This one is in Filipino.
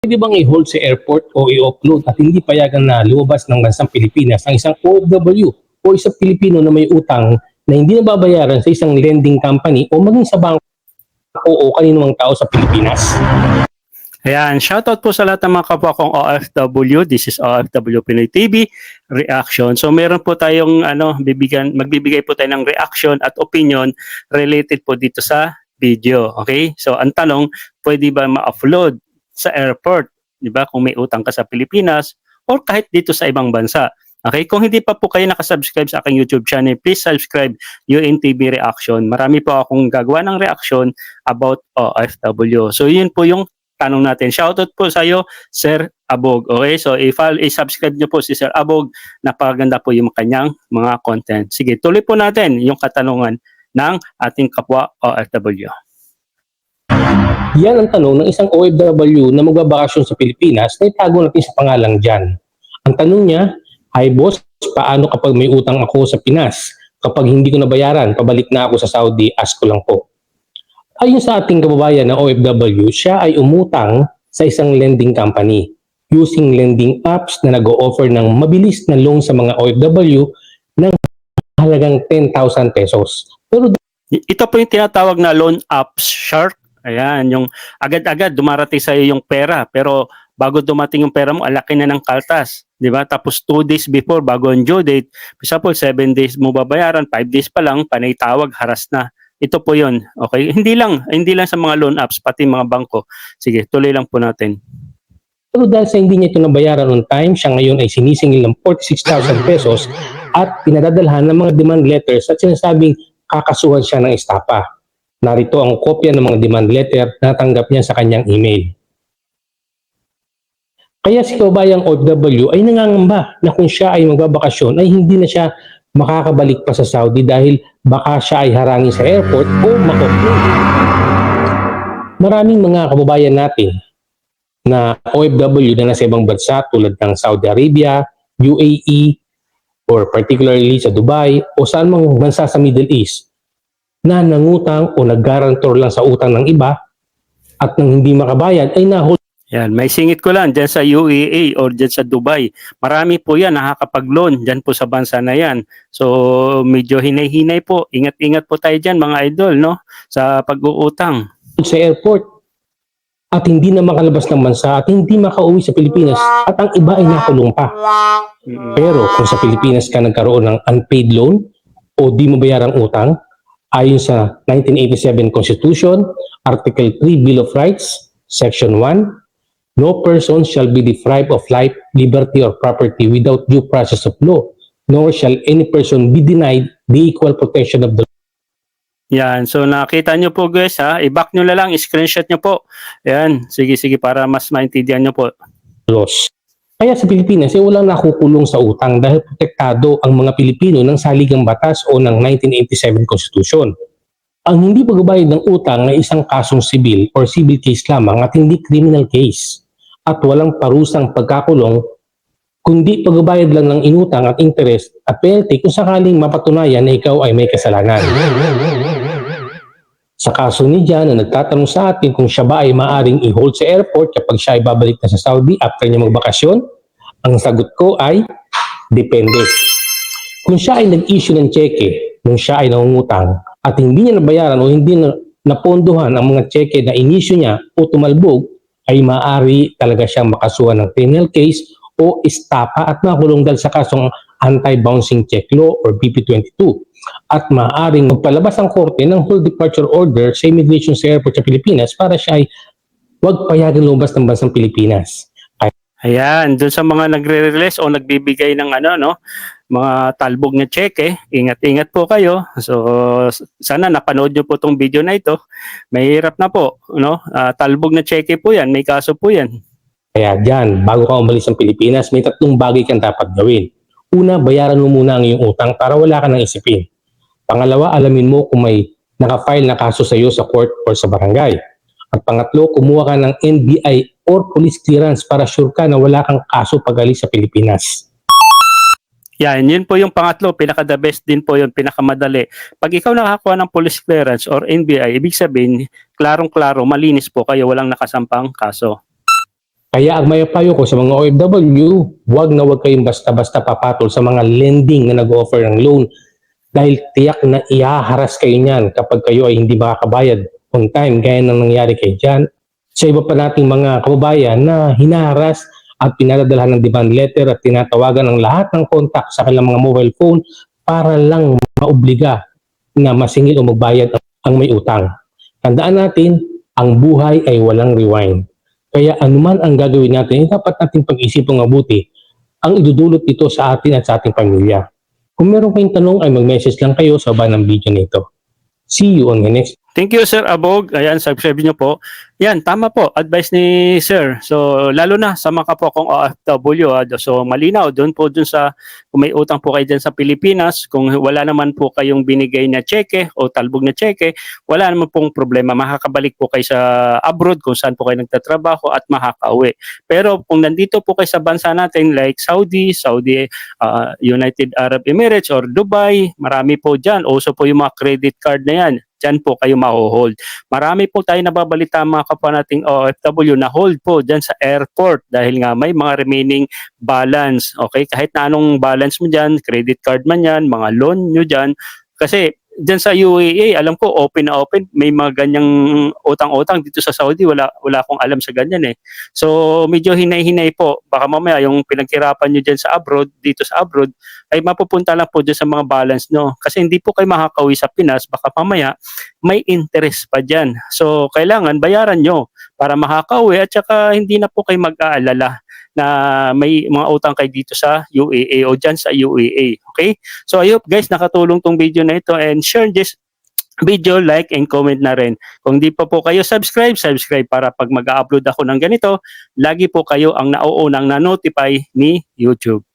Pwede bang i-hold sa airport o i-offload at hindi payagan na lumabas ng bansang Pilipinas ang isang OFW o isang Pilipino na may utang na hindi nababayaran sa isang lending company o maging sa bangko o kaninumang tao sa Pilipinas? Ayan, shoutout po sa lahat ng mga kapwa kong OFW. This is OFW Pinoy TV Reaction. So meron po tayong magbibigay po tayo ng reaction at opinion related po dito sa video. Okay? So ang tanong, pwede ba ma-offload sa airport, 'di ba? Kung may utang ka sa Pilipinas or kahit dito sa ibang bansa. Okay? Kung hindi pa po kayo nakasubscribe sa aking YouTube channel, please subscribe UNTV Reaction. Marami po akong gagawa ng reaction about OFW. So yun po yung tanong natin. Shoutout po sa iyo, Sir Abog. Okay? So i-subscribe niyo po si Sir Abog. Napakaganda po yung kanyang mga content. Sige, tuloy po natin yung katanungan ng ating kapwa OFW. Yan ang tanong ng isang OFW na magbabakasyon sa Pilipinas na itago natin sa pangalang Jan. Ang tanong niya, "Hi boss, paano kapag may utang ako sa Pinas? Kapag hindi ko nabayaran, pabalik na ako sa Saudi, ask ko lang po." Ayon sa ating kababayan na OFW, siya ay umutang sa isang lending company using lending apps na nag-o-offer ng mabilis na loan sa mga OFW ng halagang 10,000 pesos. Pero ito po yung tinatawag na loan apps, Shark. Ayan, yung agad-agad dumarating sa iyo yung pera, pero bago dumating yung pera mo, alaki na ng kaltas, 'di ba? Tapos 2 days before bago ang due date, for example, 7 days mo babayaran, 5 days pa lang panay tawag, haras na. Ito po 'yon. Okay? Hindi lang sa mga loan apps, pati mga bangko. Sige, tuloy lang po natin. Pero dahil sa hindi niya ito nabayaran on time, siya ngayon ay sinisingil ng 46,000 pesos at pinadadalhan ng mga demand letters at sinasabing kakasuhan siya ng estapa. Narito ang kopya ng mga demand letter na natanggap niya sa kanyang email. Kaya si kababayang OFW ay nangangamba na kung siya ay magbabakasyon ay hindi na siya makakabalik pa sa Saudi dahil baka siya ay harangin sa airport o ma-offload. Maraming mga kababayan natin na OFW na nasa ibang bansa tulad ng Saudi Arabia, UAE, or particularly sa Dubai o saan mang bansa sa Middle East na nangutang o nag-guarantor lang sa utang ng iba at nang hindi makabayad ay nahuli. Yan, may singit ko lang dyan sa UAE or dyan sa Dubai. Marami po yan nakakapag-loan dyan po sa bansa na yan. So medyo hinay-hinay po. Ingat-ingat po tayo dyan mga idol, no? Sa pag-uutang. Sa airport at hindi na makalabas ng bansa at hindi makauwi sa Pilipinas at ang iba ay nakulong pa. Pero kung sa Pilipinas ka nagkaroon ng unpaid loan o di mo bayarang utang, ayon sa 1987 Constitution, Article 3 Bill of Rights, Section 1, no person shall be deprived of life, liberty, or property without due process of law, nor shall any person be denied the equal protection of the law. Yan, so nakita nyo po guys ha, i-back nyo na lang, i-screenshot nyo po. Yan, sige para mas maintindihan nyo po. Laws. Kaya sa Pilipinas, walang nakukulong sa utang dahil protektado ang mga Pilipino ng saligang batas o ng 1987 Constitution. Ang hindi pagbabayad ng utang ay isang kasong sibil or civil case lamang at hindi criminal case at walang parusang pagkakulong kundi pagbabayad lang ng inutang at interest at penalty kung sakaling mapatunayan na ikaw ay may kasalanan. Sa kaso ni Jan na nagtatanong sa atin kung siya ba ay maaring i-hold sa airport kapag siya ay babalik na sa Saudi after niya magbakasyon, ang sagot ko ay depende. Kung siya ay nag-issue ng cheque nung siya ay nangungutang at hindi niya nabayaran o hindi napondohan ang mga cheque na in-issue niya o tumalbog, ay maaari talaga siyang makasuhan ng criminal case o estapa at makulong dahil sa kasong anti-bouncing check law or BP22 at maaaring magpalabas ang korte ng whole departure order sa immigration sa airport sa Pilipinas para siya ay huwag payagan lumabas ng bansang Pilipinas. Ayan, dun sa mga nagre-release o nagbibigay ng mga talbog na cheque, ingat-ingat po kayo. So sana napanood nyo po tong video na ito. Mahirap na po, no? Talbog na cheque po yan, may kaso po yan. Kaya dyan, bago ka umalis ng Pilipinas, may 3 bagay kang dapat gawin. Una, bayaran mo muna ang iyong utang para wala ka nang isipin. Pangalawa, alamin mo kung may naka-file na kaso sa iyo sa court or sa barangay. At pangatlo, kumuha ka ng NBI or police clearance para sure ka na wala kang kaso pag alis sa Pilipinas. Yan, yun po yung pangatlo, pinaka-the best din po yun, pinakamadali. Pag ikaw nakakuha ng police clearance or NBI, ibig sabihin, klarong-klaro, malinis po kayo, walang nakasampang kaso. Kaya ang mayapayo ko sa mga OFW, huwag na huwag kayong basta-basta papatol sa mga lending na nag-offer ng loan dahil tiyak na ihaharas kayo niyan kapag kayo ay hindi makakabayad on time gaya ng nangyari kay Jan. Sa iba pa nating mga kababayan na hinaharas at pinadadalhan ng demand letter at tinatawagan ng lahat ng contact sa kanilang mga mobile phone para lang maobliga na masingil o magbayad ang may utang. Tandaan natin, ang buhay ay walang rewind. Kaya anuman ang gagawin natin, dapat natin pag-isipang mabuti ang idudulot ito sa atin at sa ating pamilya. Kung meron kayong tanong ay mag-message lang kayo sa baba ng video nito. See you on the next. Thank you, Sir Abog. Ayan, subscribe nyo po. Yan, tama po. Advice ni Sir. So, lalo na sa mga kapwa kong OFW. So, malinaw doon po dun sa, kung may utang po kayo dyan sa Pilipinas, kung wala naman po kayong binigay na cheque o talbog na cheque, wala naman pong problema. Makakabalik po kayo sa abroad kung saan po kayo nagtatrabaho at makakauwi. Pero kung nandito po kayo sa bansa natin like Saudi, United Arab Emirates or Dubai, marami po dyan. Also po yung mga credit card na yan. Diyan po kayo ma-hold. Marami po tayo nababalita mga kapwa nating OFW na hold po dyan sa airport dahil nga may mga remaining balance. Okay? Kahit na anong balance mo dyan, credit card man yan, mga loan nyo dyan. Kasi dyan sa UAE, alam ko open na open, may mga ganyang utang-utang. Dito sa Saudi, wala akong alam sa ganyan eh. So medyo hinay-hinay po. Baka mamaya yung pinagkirapan nyo dyan sa abroad, dito sa abroad, ay mapupunta lang po dyan sa mga balance nyo. Kasi hindi po kayo makakauwi sa Pinas, baka mamaya may interest pa dyan. So kailangan bayaran nyo para makakauwi at saka hindi na po kayo mag-aalala na may mga utang kayo dito sa UAE o dyan sa UAE. Okay? So I hope guys nakatulong tong video na ito and share this video, like and comment na rin. Kung di pa po kayo subscribe para pag mag-upload ako ng ganito, lagi po kayo ang nauunang na-notify ni YouTube.